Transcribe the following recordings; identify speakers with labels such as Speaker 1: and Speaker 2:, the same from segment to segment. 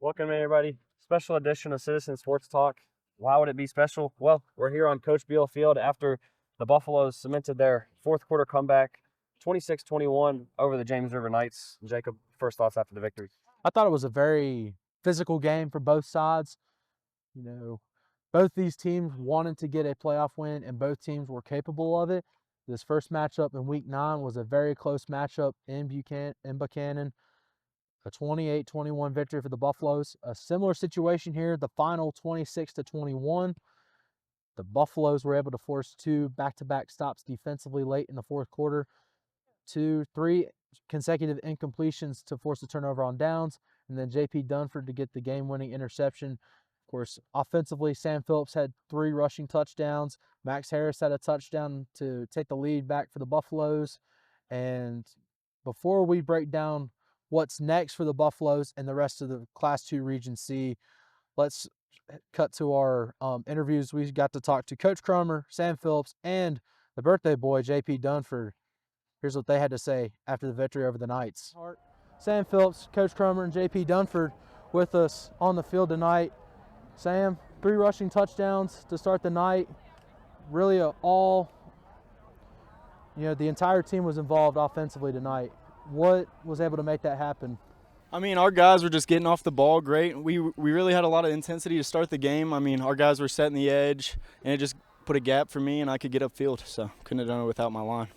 Speaker 1: Welcome, everybody. Special edition of Citizen Sports Talk. Why would it be special? Well, we're here on Coach Beale Field after the Buffaloes cemented their fourth quarter comeback, 26-21 over the James River Knights. Jacob, first thoughts after the victory?
Speaker 2: I thought it was a very physical game for both sides. Both these teams wanted to get a playoff win, and both teams were capable of it. This first matchup in Week 9 was a very close matchup in Buchanan. A 28-21 victory for the Buffaloes. A similar situation here, the final 26-21. The Buffaloes were able to force 2 back-to-back stops defensively late in the fourth quarter. 3 consecutive incompletions to force a turnover on downs, and then JP Dunford to get the game-winning interception. Of course, offensively, Sam Phillips had 3 rushing touchdowns. Max Harris had a touchdown to take the lead back for the Buffaloes. And before we break down what's next for the Buffaloes and the rest of the Class 2 Region C, let's cut to our interviews. We got to talk to Coach Cromer, Sam Phillips, and the birthday boy, JP Dunford. Here's what they had to say after the victory over the Knights. Sam Phillips, Coach Cromer, and JP Dunford with us on the field tonight. Sam, 3 rushing touchdowns to start the night. Really the entire team was involved offensively tonight. What was able to make that happen?
Speaker 3: I mean, our guys were just getting off the ball great. We really had a lot of intensity to start the game. I mean, our guys were setting the edge, and it just put a gap for me, and I could get upfield. So couldn't have done it without my line.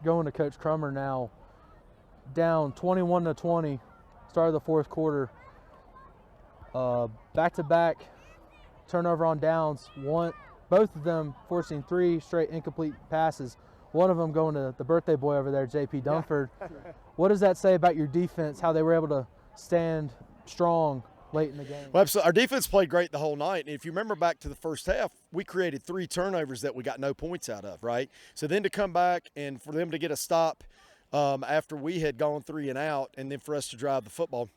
Speaker 2: Going to Coach Cromer now, down 21-20, start of the fourth quarter. Back-to-back turnover on downs. Both of them forcing 3 straight incomplete passes. One of them going to the birthday boy over there, JP Dunford. What does that say about your defense, how they were able to stand strong late in the game?
Speaker 4: Well, absolutely. Our defense played great the whole night. And if you remember back to the first half, we created 3 turnovers that we got no points out of, right? So then to come back and for them to get a stop after we had gone 3 and out, and then for us to drive the football,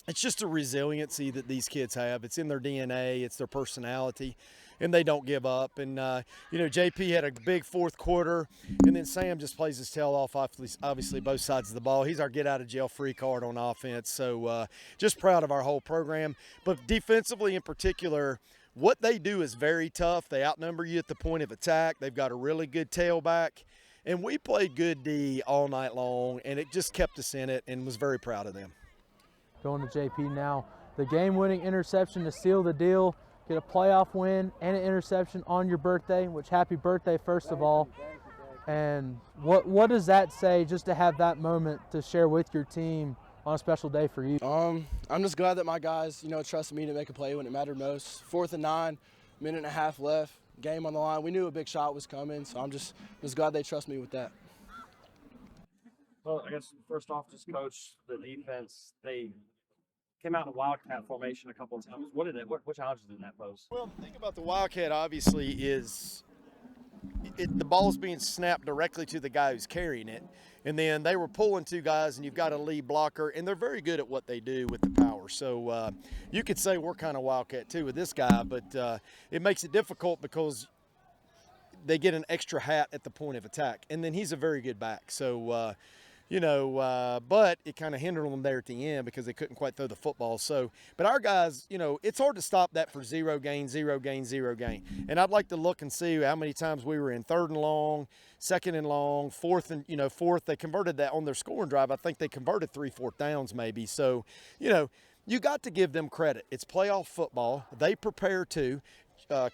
Speaker 4: it's just a resiliency that these kids have. It's in their DNA. It's their personality, and they don't give up. And, JP had a big fourth quarter, and then Sam just plays his tail off, obviously both sides of the ball. He's our get-out-of-jail-free card on offense. So just proud of our whole program. But defensively in particular, what they do is very tough. They outnumber you at the point of attack. They've got a really good tailback. And we played good D all night long, and it just kept us in it, and was very proud of them.
Speaker 2: Going to JP now. The game-winning interception to seal the deal, get a playoff win and an interception on your birthday, which happy birthday first of all. And what does that say just to have that moment to share with your team on a special day for you?
Speaker 5: I'm just glad that my guys, trusted me to make a play when it mattered most. 4th and 9, minute and a half left, game on the line. We knew a big shot was coming, so I'm just glad they trust me with that.
Speaker 1: Well, I guess first off, just coach the defense. They came out in a wildcat formation a couple of times. What challenges did that pose?
Speaker 4: Well, the thing about the wildcat obviously is the ball's being snapped directly to the guy who's carrying it, and then they were pulling 2 guys, and you've got a lead blocker, and they're very good at what they do with the power. So you could say we're kind of wildcat too with this guy, but it makes it difficult because they get an extra hat at the point of attack, and then he's a very good back. So but it kind of hindered them there at the end because they couldn't quite throw the football. So, but our guys, it's hard to stop that for 0 gain, 0 gain, 0 gain. And I'd like to look and see how many times we were in 3rd and long, 2nd and long, 4th. They converted that on their scoring drive. I think they converted 3 4th downs maybe. So, you got to give them credit. It's playoff football. They prepare too.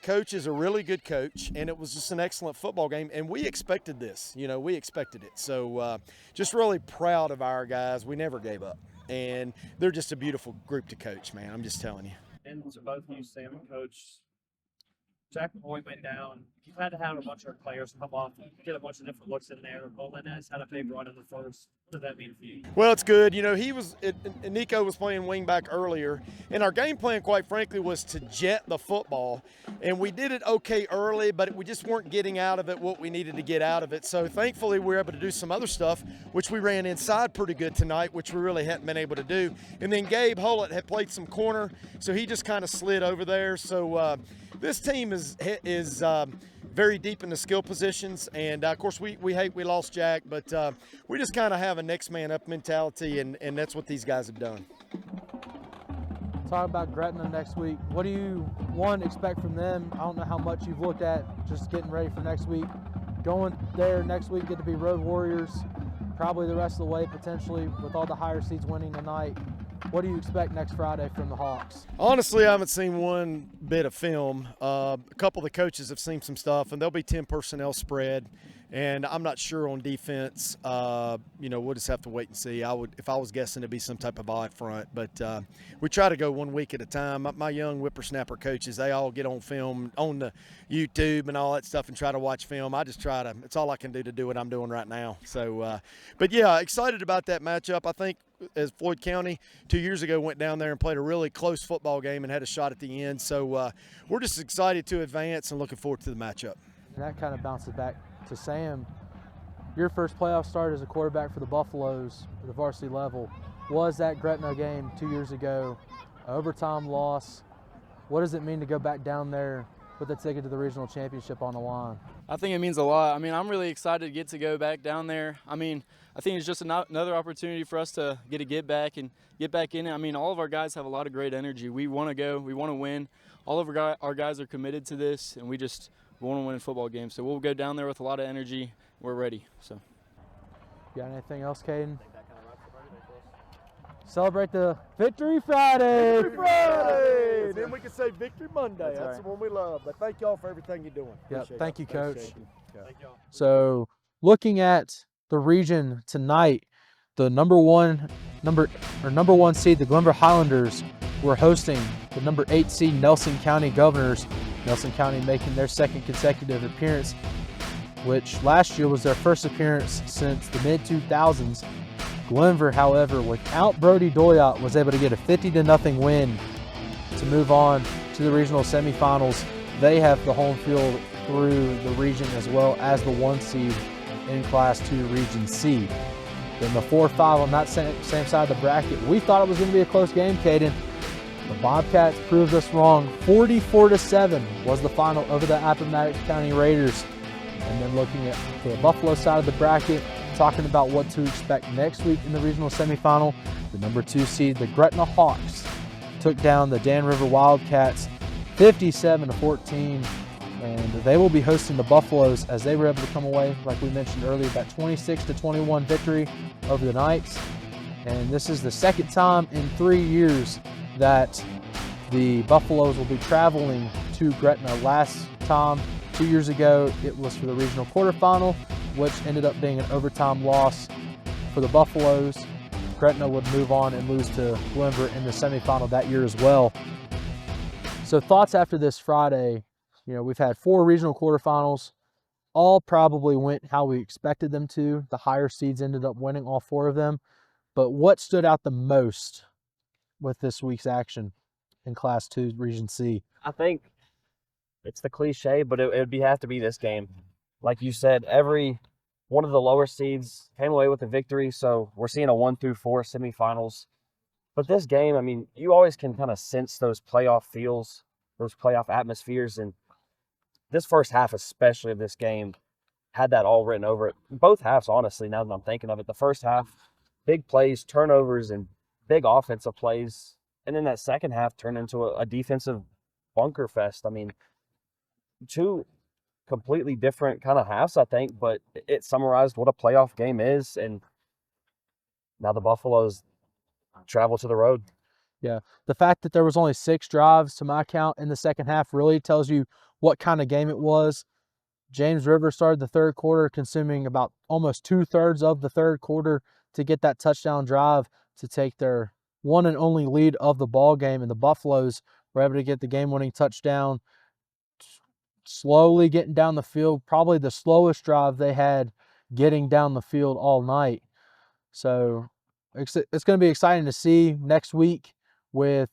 Speaker 4: Coach is a really good coach, and it was just an excellent football game, and we expected this. We expected it. So just really proud of our guys. We never gave up, and they're just a beautiful group to coach, man. I'm just telling you.
Speaker 1: And to both of you, Sam and Coach, Jack Boyd went down. You had to have a bunch of players come off, get a bunch of different looks in there. Bolanez had a big run in the first. What does that mean for you?
Speaker 4: Well, it's good. Nico was playing wing back earlier, and our game plan, quite frankly, was to jet the football. And we did it okay early, but we just weren't getting out of it what we needed to get out of it. So thankfully, we were able to do some other stuff, which we ran inside pretty good tonight, which we really hadn't been able to do. And then Gabe Hullett had played some corner, so he just kind of slid over there. So this team is very deep in the skill positions, and of course we hate we lost Jack, but we just kind of have a next man up mentality, and that's what these guys have done.
Speaker 2: talk about Gretna next week. What do you, one, expect from them? I don't know how much you've looked at just getting ready for next week. Going there next week, get to be road warriors, probably the rest of the way potentially with all the higher seeds winning tonight. What do you expect next Friday from the Hawks?
Speaker 4: Honestly, I haven't seen one bit of film. A couple of the coaches have seen some stuff, and there'll be 10 personnel spread. And I'm not sure on defense. We'll just have to wait and see. If I was guessing, it'd be some type of eye front. But we try to go 1 week at a time. My young whippersnapper coaches, they all get on film on the YouTube and all that stuff and try to watch film. I just try to. It's all I can do to do what I'm doing right now. So, but yeah, excited about that matchup. I think as Floyd County 2 years ago went down there and played a really close football game and had a shot at the end. So we're just excited to advance and looking forward to the matchup.
Speaker 2: And that kind of bounces back to Sam. Your first playoff start as a quarterback for the Buffaloes at the varsity level was that Gretna game 2 years ago, overtime loss. What does it mean to go back down there with the ticket to the regional championship on the line?
Speaker 3: I think it means a lot. I mean, I'm really excited to go back down there. I mean, I think it's just another opportunity for us to get back in it. I mean, all of our guys have a lot of great energy. We want to go. We want to win. All of our guys are committed to this, and we want to win a football game. So we'll go down there with a lot of energy. We're ready. So.
Speaker 2: Got anything else, Kaden? Celebrate the Victory Friday.
Speaker 4: Victory Friday! Then we can say Victory Monday.
Speaker 2: That's
Speaker 4: That's
Speaker 2: right.
Speaker 4: the one we love. But thank y'all for everything you're doing.
Speaker 2: Yep,
Speaker 4: Appreciate
Speaker 2: thank
Speaker 4: y'all.
Speaker 2: you, Coach.
Speaker 4: Appreciate you.
Speaker 1: Thank y'all.
Speaker 2: So looking at the region tonight, the number one seed, the Glenver Highlanders, were hosting the number 8 seed Nelson County Governors. Nelson County making their second consecutive appearance, which last year was their first appearance since the mid-2000s. Glenver, however, without Brody Doyot, was able to get a 50-0 win to move on to the regional semifinals. They have the home field through the region as well as the 1 seed in Class 2 Region C. Then the 4-5 on that same side of the bracket. We thought it was going to be a close game, Kaden. The Bobcats proved us wrong. 44-7 was the final over the Appomattox County Raiders. And then looking at the Buffalo side of the bracket, talking about what to expect next week in the regional semifinal, the number 2 seed, the Gretna Hawks, took down the Dan River Wildcats 57-14. And they will be hosting the Buffaloes as they were able to come away, like we mentioned earlier, that 26-21 victory over the Knights. And this is the second time in 3 years that the Buffaloes will be traveling to Gretna. Last time, 2 years ago, it was for the regional quarterfinal, which ended up being an overtime loss for the Buffaloes. Gretna would move on and lose to Glenver in the semifinal that year as well. So thoughts after this Friday. We've had 4 regional quarterfinals. All probably went how we expected them to. The higher seeds ended up winning all 4 of them. But what stood out the most with this week's action in Class 2 Region C?
Speaker 1: I think it's the cliche, but it would have to be this game. Like you said, every one of the lower seeds came away with a victory, so we're seeing a 1 through 4 semifinals. But this game, I mean, you always can kind of sense those playoff feels, those playoff atmospheres, and this first half especially of this game had that all written over it. Both halves, honestly, now that I'm thinking of it. The first half, big plays, turnovers, and big offensive plays. And then that second half turned into a defensive bunker fest. I mean, 2 completely different kind of halves, I think, but it summarized what a playoff game is. And now the Buffaloes travel to the road.
Speaker 2: Yeah, the fact that there was only 6 drives to my count in the second half really tells you what kind of game it was. James River started the third quarter consuming about almost 2/3 of the third quarter to get that touchdown drive to take their one and only lead of the ball game, and the Buffaloes were able to get the game-winning touchdown, slowly getting down the field, probably the slowest drive they had getting down the field all night. So it's going to be exciting to see next week with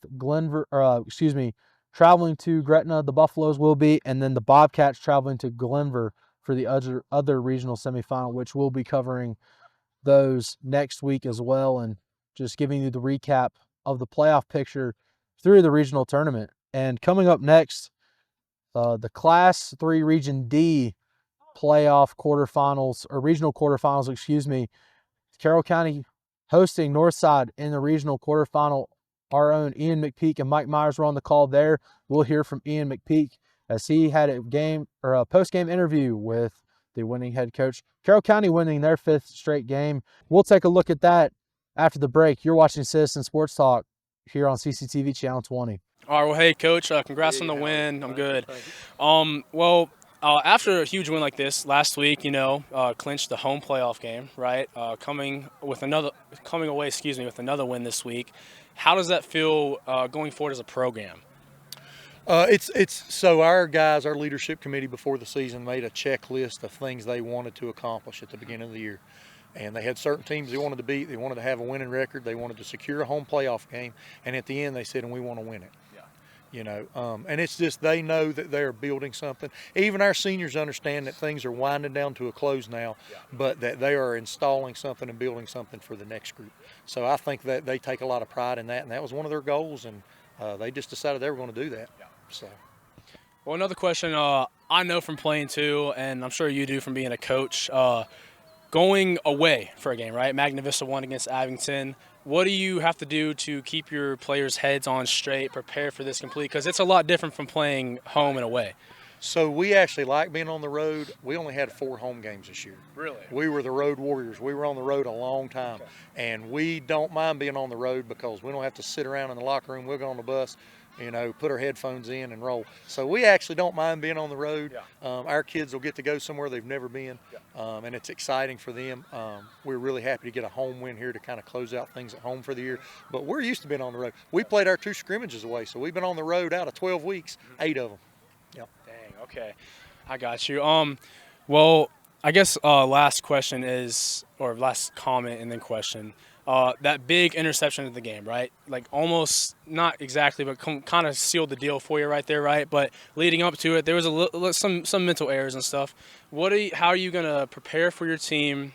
Speaker 2: traveling to Gretna, the Buffaloes will be, and then the Bobcats traveling to Glenver for the other regional semifinal, which we'll be covering those next week as well, and just giving you the recap of the playoff picture through the regional tournament. And coming up next, the Class 3 Region D playoff quarterfinals, or regional quarterfinals, Carroll County hosting Northside in the regional quarterfinal our own Eion McPeak and Mike Myers were on the call there. We'll hear from Eion McPeak as he had a post-game interview with the winning head coach. Carroll County winning their 5th straight game. We'll take a look at that after the break. You're watching Citizen Sports Talk here on CCTV Channel 20.
Speaker 6: All right, well, hey, Coach, congrats on the win. I'm good. After a huge win like this last week, clinched the home playoff game, right? Coming away with another win this week. How does that feel going forward as a program?
Speaker 7: So our guys, our leadership committee before the season made a checklist of things they wanted to accomplish at the beginning of the year. And they had certain teams they wanted to beat. They wanted to have a winning record. They wanted to secure a home playoff game. And at the end, they said, and we want to win it. And it's just they know that they're building something. Even our seniors understand that things are winding down to a close now, but that they are installing something and building something for the next group. So I think that they take a lot of pride in that, and that was one of their goals, and they just decided they were going to do that. So.
Speaker 6: Well, another question I know from playing too, and I'm sure you do from being a coach, going away for a game, right? Magna Vista won against Abington. What do you have to do to keep your players' heads on straight, prepare for this complete? Because it's a lot different from playing home and away.
Speaker 7: So we actually like being on the road. We only had 4 home games this year.
Speaker 6: Really?
Speaker 7: We were the road warriors. We were on the road a long time.
Speaker 6: Okay.
Speaker 7: And we don't mind being on the road because we don't have to sit around in the locker room. We'll go on the bus, put our headphones in and roll. So we actually don't mind being on the road.
Speaker 6: Yeah.
Speaker 7: Our kids will get to go somewhere they've never been, and it's exciting for them. We're really happy to get a home win here to kind of close out things at home for the year. But we're used to being on the road. We played our 2 scrimmages away, so we've been on the road out of 12 weeks, 8 of them. Yep.
Speaker 6: Dang, okay. I got you. Well, I guess last question is, or last comment and then question. That big interception of the game, right? Like almost, not exactly, but kind of sealed the deal for you right there, right? But leading up to it, there was some mental errors and stuff. How are you going to prepare for your team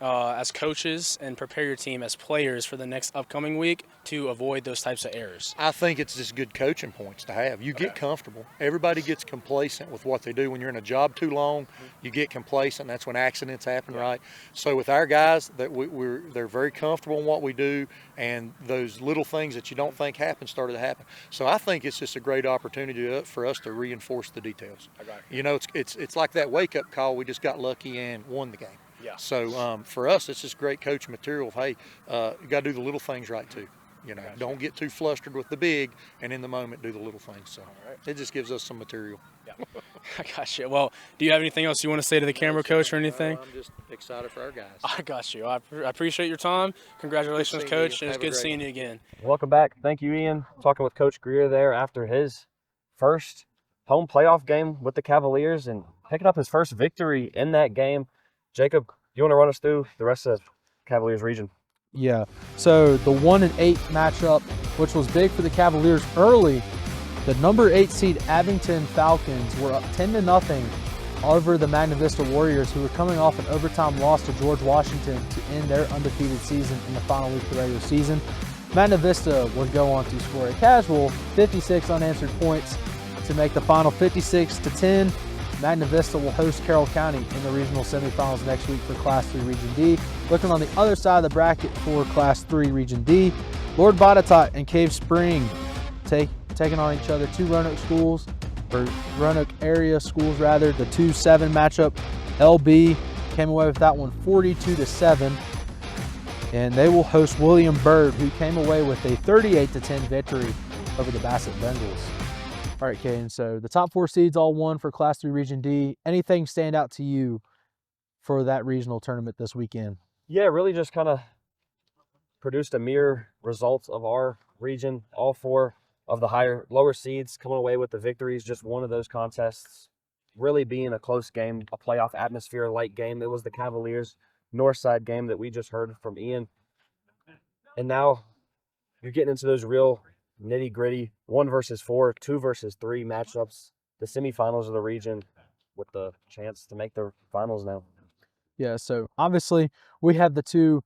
Speaker 6: as coaches and prepare your team as players for the next upcoming week to avoid those types of errors?
Speaker 7: I think it's just good coaching points to have. You get comfortable. Everybody gets complacent with what they do. When you're in a job too long, you get complacent. That's when accidents happen, right? So with our guys, they're very comfortable in what we do, and those little things that you don't think happen started to happen. So I think it's just a great opportunity for us to reinforce the details.
Speaker 6: I got you.
Speaker 7: It's like that wake-up call. We just got lucky and won the game.
Speaker 6: Yeah.
Speaker 7: So for us, it's just great coaching material. Hey, you got to do the little things right too. Don't get too flustered with the big, and in the moment do the little things. So it just gives us some material.
Speaker 6: Yeah. I got you. Well, do you have anything else you want to say to the camera, Coach, or anything?
Speaker 7: I'm just excited for our guys.
Speaker 6: I got you. I appreciate your time. Congratulations, Coach. It was good seeing you again.
Speaker 1: Welcome back. Thank you, Eion. Talking with Coach Greer there after his first home playoff game with the Cavaliers and picking up his first victory in that game. Jacob, you want to run us through the rest of the Cavaliers region?
Speaker 2: Yeah. So the 1-8 matchup, which was big for the Cavaliers early, the number 8 seed Abington Falcons were up 10-0 over the Magna Vista Warriors, who were coming off an overtime loss to George Washington to end their undefeated season in the final week of the regular season. Magna Vista would go on to score a casual 56 unanswered points to make the final 56-10. Magna Vista will host Carroll County in the regional semifinals next week for Class 3 Region D. Looking on the other side of the bracket for Class 3 Region D, Lord Botetourt and Cave Spring taking on each other. 2 Roanoke schools, or Roanoke area schools rather. The 2-7 matchup, LB came away with that one 42-7. And they will host William Byrd, who came away with a 38-10 victory over the Bassett Bengals. All right, Kaden, so the top 4 seeds all won for Class 3 Region D. Anything stand out to you for that regional tournament this weekend?
Speaker 1: Yeah, really just kind of produced a mirror results of our region. All 4 of the lower seeds coming away with the victories. Just one of those contests really being a close game, a playoff atmosphere-like game. It was the Cavaliers Northside game that we just heard from Eion. And now you're getting into those real nitty-gritty 1 versus 4, 2 versus 3 matchups, the semifinals of the region with the chance to make the finals now.
Speaker 2: Yeah, so obviously we have the 2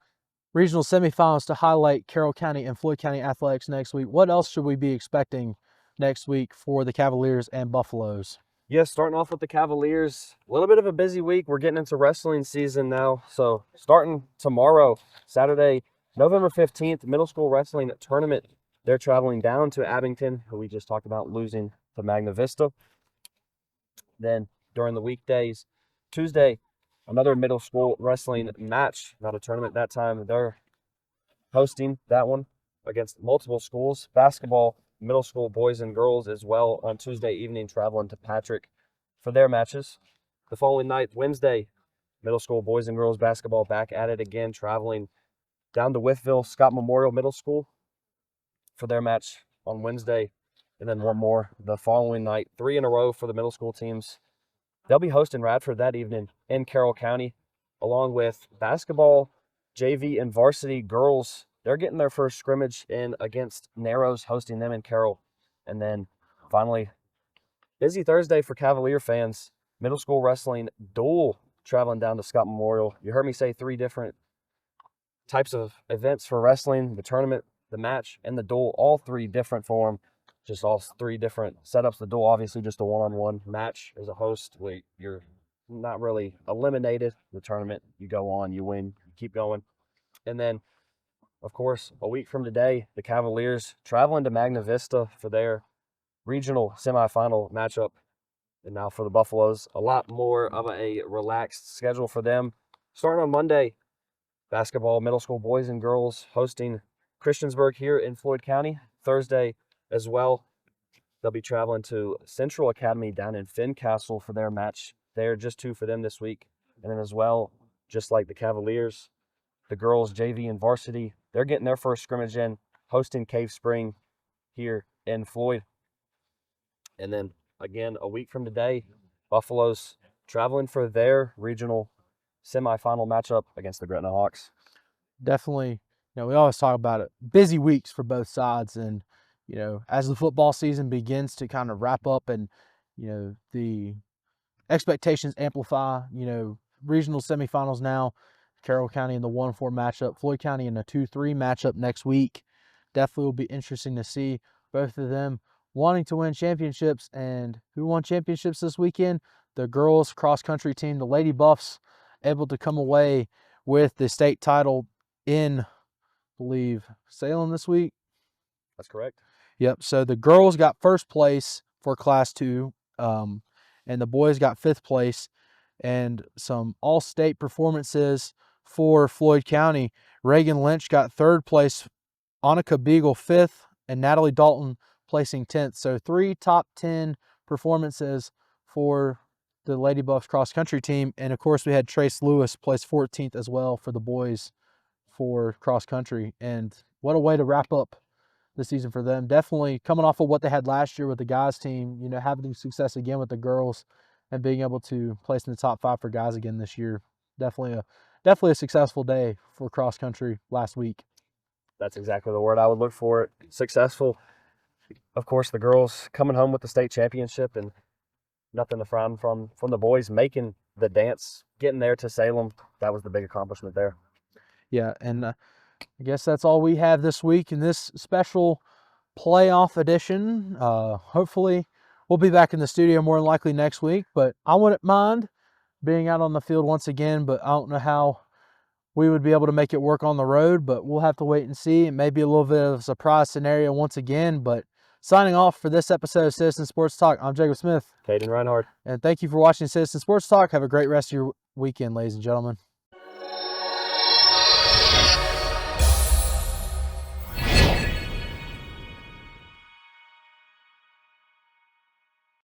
Speaker 2: regional semifinals to highlight Carroll County and Floyd County athletics next week. What else should we be expecting next week for the Cavaliers and Buffaloes?
Speaker 1: Yeah, starting off with the Cavaliers, a little bit of a busy week. We're getting into wrestling season now. So starting tomorrow, Saturday, November 15th, middle school wrestling tournament They're traveling down to Abington, who we just talked about losing to Magna Vista. Then during the weekdays, Tuesday, another middle school wrestling match, not a tournament that time. They're hosting that one against multiple schools. Basketball, middle school boys and girls as well on Tuesday evening, traveling to Patrick for their matches. The following night, Wednesday, middle school boys and girls basketball back at it again, traveling down to Wytheville Scott Memorial Middle School for their match on Wednesday. And then one more the following night, 3 in a row for the middle school teams. They'll be hosting Radford that evening in Carroll County, along with basketball, JV, and varsity girls. They're getting their first scrimmage in against Narrows, hosting them in Carroll. And then finally, busy Thursday for Cavalier fans. Middle school wrestling duel traveling down to Scott Memorial. You heard me say 3 different types of events for wrestling: the tournament, the match, and the duel. All 3 different for them. Just all 3 different setups. The duel, obviously, just a one-on-one match as a host where you're not really eliminated. The tournament, you go on, you win, you keep going. And then, of course, a week from today, the Cavaliers traveling to Magna Vista for their regional semifinal matchup. And now for the Buffaloes, a lot more of a relaxed schedule for them. Starting on Monday, basketball, middle school boys and girls hosting Christiansburg here in Floyd County. Thursday as well, they'll be traveling to Central Academy down in Fincastle for their match. They're just 2 for them this week. And then as well, just like the Cavaliers, the girls, JV and varsity, they're getting their first scrimmage in, hosting Cave Spring here in Floyd. And then again, a week from today, Buffalo's traveling for their regional semifinal matchup against the Gretna Hawks.
Speaker 2: Definitely, we always talk about it. Busy weeks for both sides, and as the football season begins to kind of wrap up, and the expectations amplify. Regional semifinals now. Carroll County in the 1-4 matchup, Floyd County in a 2-3 matchup next week. Definitely will be interesting to see both of them wanting to win championships. And who won championships this weekend? The girls cross-country team, the Lady Buffs, able to come away with the state title in, I believe, Salem this week.
Speaker 1: That's correct.
Speaker 2: Yep. So the girls got first place for Class 2, and the boys got 5th place. And some all-state performances for Floyd County. Reagan Lynch got 3rd place, Annika Beagle 5th, and Natalie Dalton placing 10th. So 3 top 10 performances for the Lady Buffs cross-country team. And, of course, we had Trace Lewis place 14th as well for the boys for cross-country. And what a way to wrap up the season for them. Definitely coming off of what they had last year with the guys team, having success again with the girls and being able to place in the top 5 for guys again this year. Definitely a successful day for cross-country last week.
Speaker 1: That's exactly the word I would look for. Successful. Of course, the girls coming home with the state championship, and nothing to frown from the boys making the dance, getting there to Salem. That was the big accomplishment there.
Speaker 2: Yeah, and I guess that's all we have this week in this special playoff edition. Hopefully, we'll be back in the studio more than likely next week, but I wouldn't mind being out on the field once again, but I don't know how we would be able to make it work on the road, but we'll have to wait and see. It may be a little bit of a surprise scenario once again, but signing off for this episode of Citizen Sports Talk, I'm Jacob Smith.
Speaker 1: Kaden Reinhard.
Speaker 2: And thank you for watching Citizen Sports Talk. Have a great rest of your weekend, ladies and gentlemen.